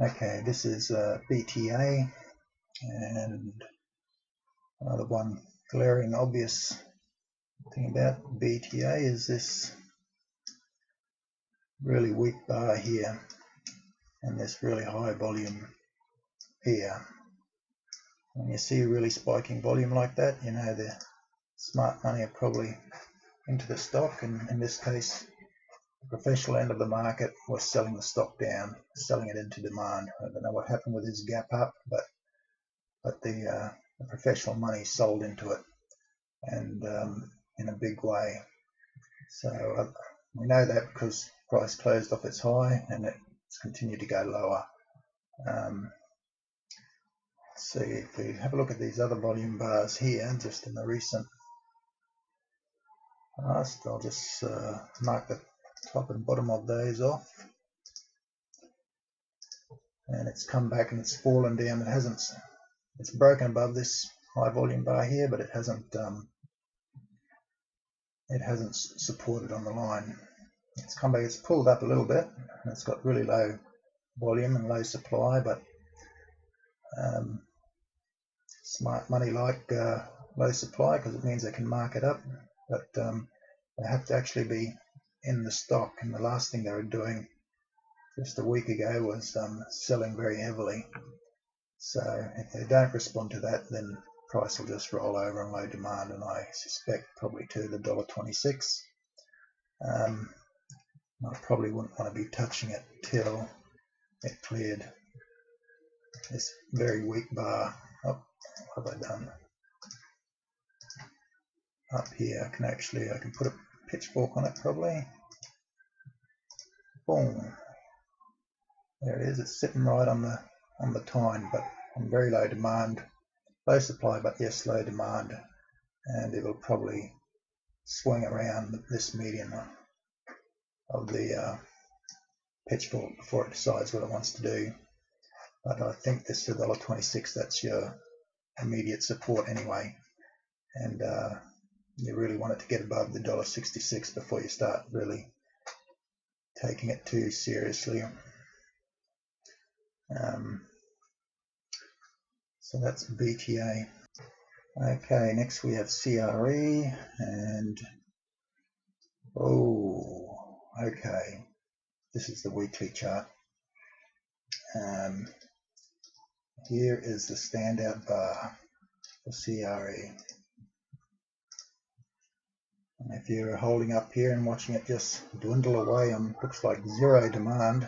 Okay, this is BTA, and the one glaring obvious thing about BTA is this really weak bar here and this really high volume here. When you see really spiking volume like that, you know the smart money are probably into the stock, and in this case the professional end of the market was selling the stock down, selling it into demand. I don't know what happened with this gap up, but the professional money sold into it, and in a big way. So we know that because price closed off its high and it's continued to go lower. See, if we have a look at these other volume bars here, just in the recent past, I'll just mark the top and bottom of those off. And it's come back and it's fallen down. It's broken above this high volume bar here, but it hasn't supported on the line. It's come back, it's pulled up a little bit, and it's got really low volume and low supply, but smart money like low supply because it means they can mark it up, but they have to actually be in the stock, and the last thing they were doing just a week ago was selling very heavily. So if they don't respond to that, then price will just roll over on low demand, and I suspect probably to the $1.26. I probably wouldn't want to be touching it till it cleared this very weak bar. Oh, what have I done? Up here, I can put a pitchfork on it probably. Boom. There it is. It's sitting right on the time, but on very low demand, low supply, but yes, low demand, and it will probably swing around this median of the pitchfork before it decides what it wants to do. But I think this is $1.26. That's your immediate support anyway, and you really want it to get above the $1.66 before you start really taking it too seriously. So that's BTA. Okay, next we have CRE, and okay, this is the weekly chart. Here is the standout bar for CRE. And if you're holding up here and watching it just dwindle away on looks like zero demand,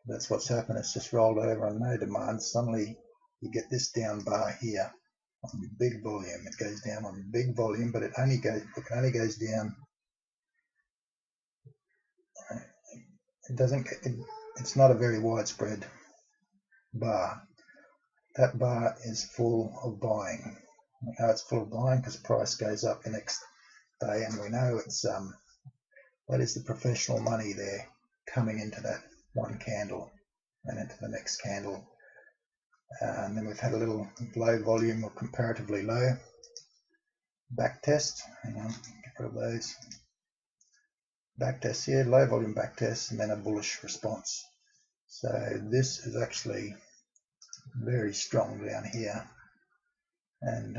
that's what's happened. It's just rolled over on no demand. Suddenly you get this down bar here on big volume. It goes down on big volume, but it only goes down. It's not a very widespread bar. That bar is full of buying. We know it's full of buying because price goes up the next day, and we know it's that is the professional money there coming into that one candle and into the next candle. And then we've had a little low volume, or comparatively low back test. Hang on, get rid of those. Back test here, low volume back test, and then a bullish response. So this is actually very strong down here, and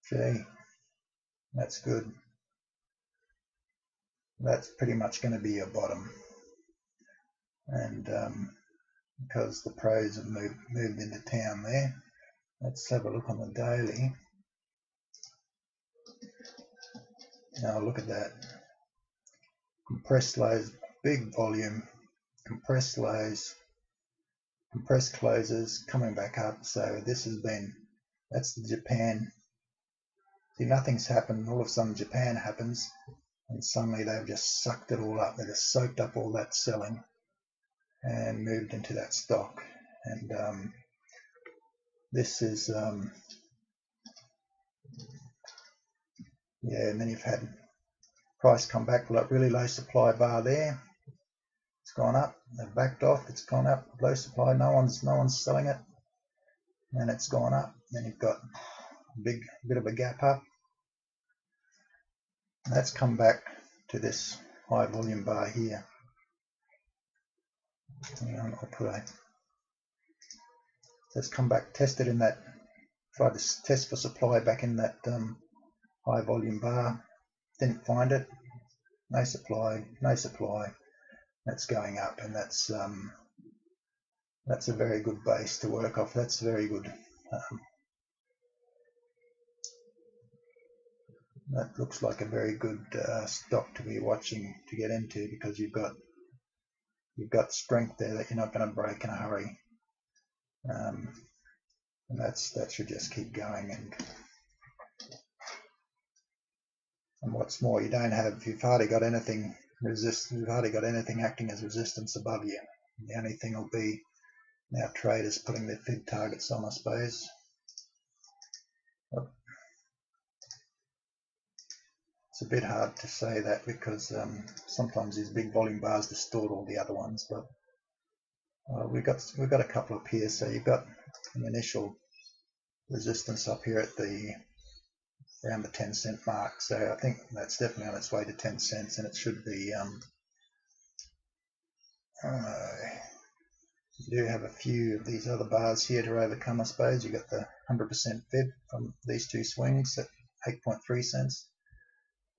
gee, that's good. That's pretty much going to be your bottom, and because the pros have moved into town there. Let's have a look on the daily. Now look at that. Compressed lows, big volume, compressed lows, compressed closes, coming back up. So this has been, that's the Japan. See, nothing's happened. All of a sudden Japan happens, and suddenly they've just sucked it all up. They just soaked up all that selling and moved into that stock. And this is yeah, and then you've had price come back with that really low supply bar there. It's gone up, they've backed off, it's gone up, low supply, no one's selling it, and it's gone up. Then you've got a bit of a gap up, and that's come back to this high volume bar here. Hang on, I'll put a. Let's come back, test it in that. Tried to test for supply back in that high volume bar. Didn't find it. No supply. No supply. That's going up, and that's a very good base to work off. That's very good. That looks like a very good stock to be watching to get into, because you've got strength there that you're not going to break in a hurry, and that should just keep going. And what's more, you've hardly got anything acting as resistance above you. The only thing will be now traders putting their fib targets on, I suppose. It's a bit hard to say that, because sometimes these big volume bars distort all the other ones, but we've got a couple up here. So you've got an initial resistance up here at around the 10-cent mark. So I think that's definitely on its way to 10 cents, and it should be. You do have a few of these other bars here to overcome, I suppose. You got the 100% fib from these two swings at 8.3 cents.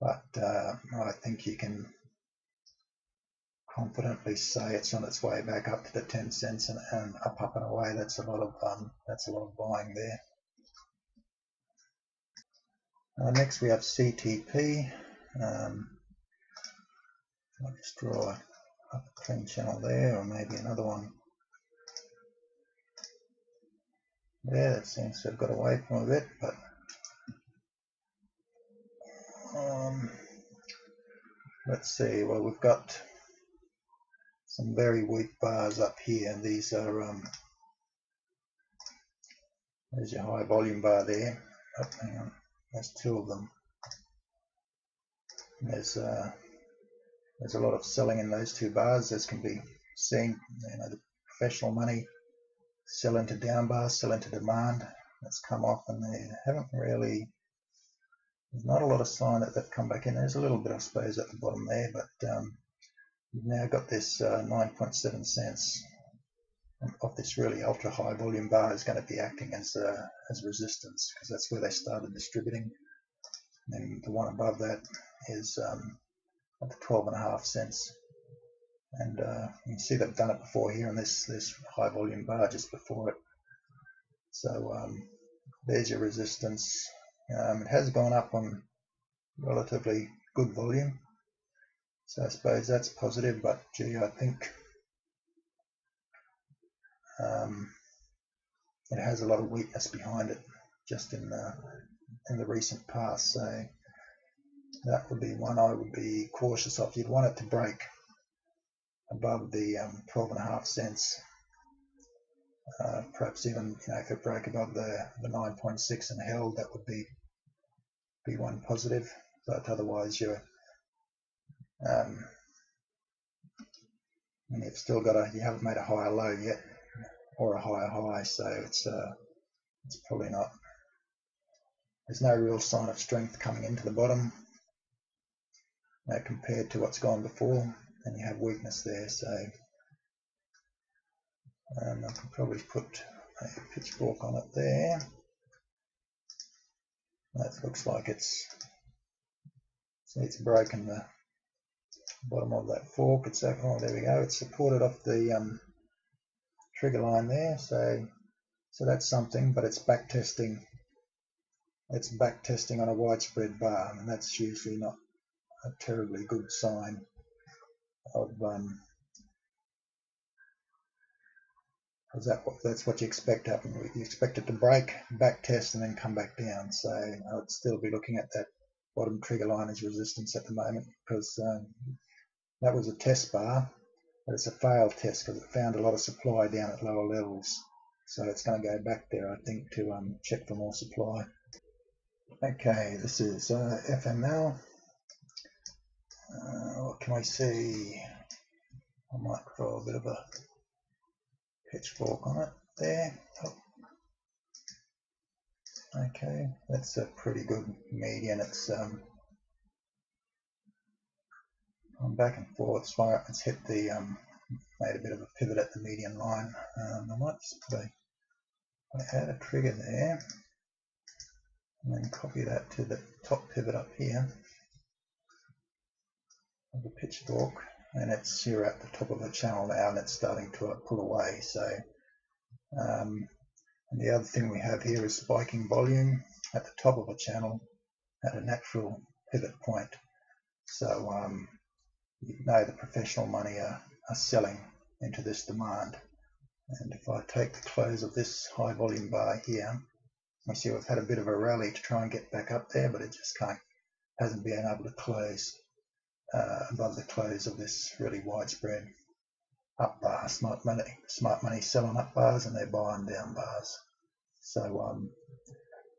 But I think you can confidently say it's on its way back up to the 10 cents and up and away. That's a lot of buying there. Next we have CTP. I'll just draw a clean channel there, or maybe another one there. That seems to have got away from a bit, but let's see. Well, we've got some very weak bars up here, and these are there's your high volume bar there. Oh, hang on, there's two of them. There's a lot of selling in those two bars, as can be seen. The professional money sell into down bars, sell into demand. That's come off, and they haven't really. There's not a lot of sign that they've come back in. There's a little bit, I suppose, at the bottom there, but you've now got this 9.7 cents of this really ultra high volume bar is going to be acting as resistance, because that's where they started distributing. And the one above that is at the 12.5 cents, and you can see they've done it before here on this high volume bar just before it. So there's your resistance. It has gone up on relatively good volume, so I suppose that's positive, but gee, I think it has a lot of weakness behind it just in the recent past. So that would be one I would be cautious of. You'd want it to break above the 12.5 cents. Perhaps even, if it broke above the 9.6 and held, that would be one positive. But otherwise, you're and you've still got you haven't made a higher low yet, or a higher high, so it's probably not. There's no real sign of strength coming into the bottom compared to what's gone before, and you have weakness there. So I can probably put a pitchfork on it there. That looks like it's broken the bottom of that fork. Oh, there we go. It's supported off the trigger line there. So that's something, but it's back testing. It's back testing on a widespread bar, and that's usually not a terribly good sign of that's what you expect to happen. You expect it to break, back test, and then come back down. So I would still be looking at that bottom trigger line as resistance at the moment, because that was a test bar, but it's a failed test because it found a lot of supply down at lower levels. So it's going to go back there, I think, to check for more supply. Okay, this is FML. What can we see? I might throw a bit of a pitchfork on it there. Oh. Okay, that's a pretty good median. It's on back and forth. It's hit the made a bit of a pivot at the median line. I might just add a trigger there and then copy that to the top pivot up here of the pitchfork, and it's here at the top of the channel now, and it's starting to pull away. So and the other thing we have here is spiking volume at the top of a channel at a natural pivot point. So you know the professional money are selling into this demand. And if I take the close of this high volume bar here, we see we've had a bit of a rally to try and get back up there, but it just hasn't been able to close above the close of this really widespread up bar. Smart money selling up bars and they're buying down bars. So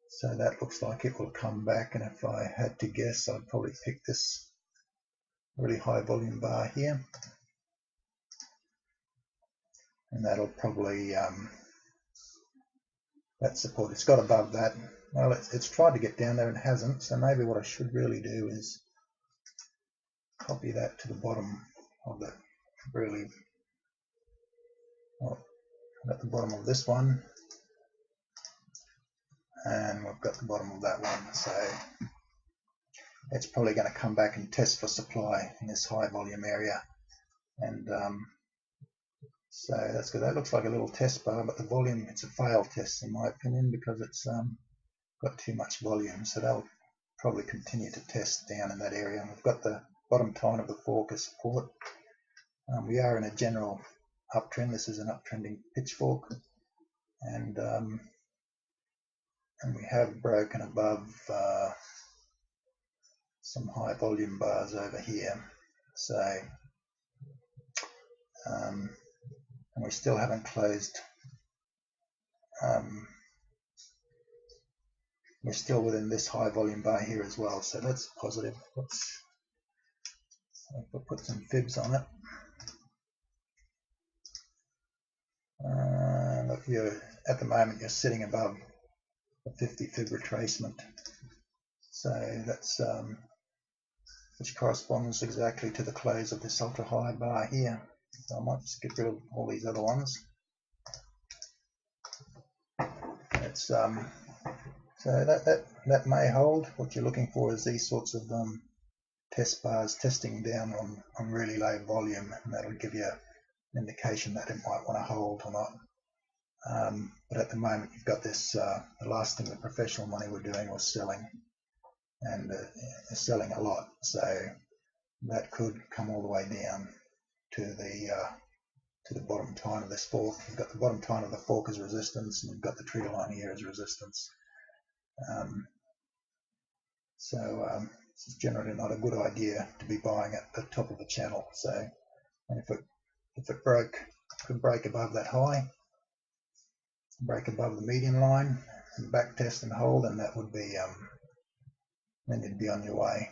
so that looks like it will come back, and if I had to guess, I'd probably pick this really high volume bar here, and that'll probably that support, it's got above that. Well, it's tried to get down there and hasn't, so maybe what I should really do is copy that to the bottom of the really, well, at the bottom of this one, and we've got the bottom of that one. So it's probably going to come back and test for supply in this high volume area, and so that's good. That looks like a little test bar, but the volume, it's a failed test in my opinion, because it's got too much volume. So they'll probably continue to test down in that area, and we've got the bottom tine of the fork as support. We are in a general uptrend. This is an uptrending pitchfork, and we have broken above some high volume bars over here. So and we still haven't closed. We're still within this high volume bar here as well, so that's positive. Let's put some fibs on it. Look, at the moment you're sitting above a 50 fib retracement, so that's which corresponds exactly to the close of this ultra high bar here. So I might just get rid of all these other ones. It's so that may hold. What you're looking for is these sorts of test bars testing down on really low volume, and that'll give you an indication that it might want to hold or not. But at the moment you've got this, the last thing the professional money were doing was selling, and selling a lot, so that could come all the way down to the bottom tine of this fork. You've got the bottom tine of the fork as resistance, and you've got the trigger line here as resistance. This is generally not a good idea to be buying at the top of the channel. So, and if it could break above that high, break above the median line, and back test and hold, and that would be then you'd be on your way.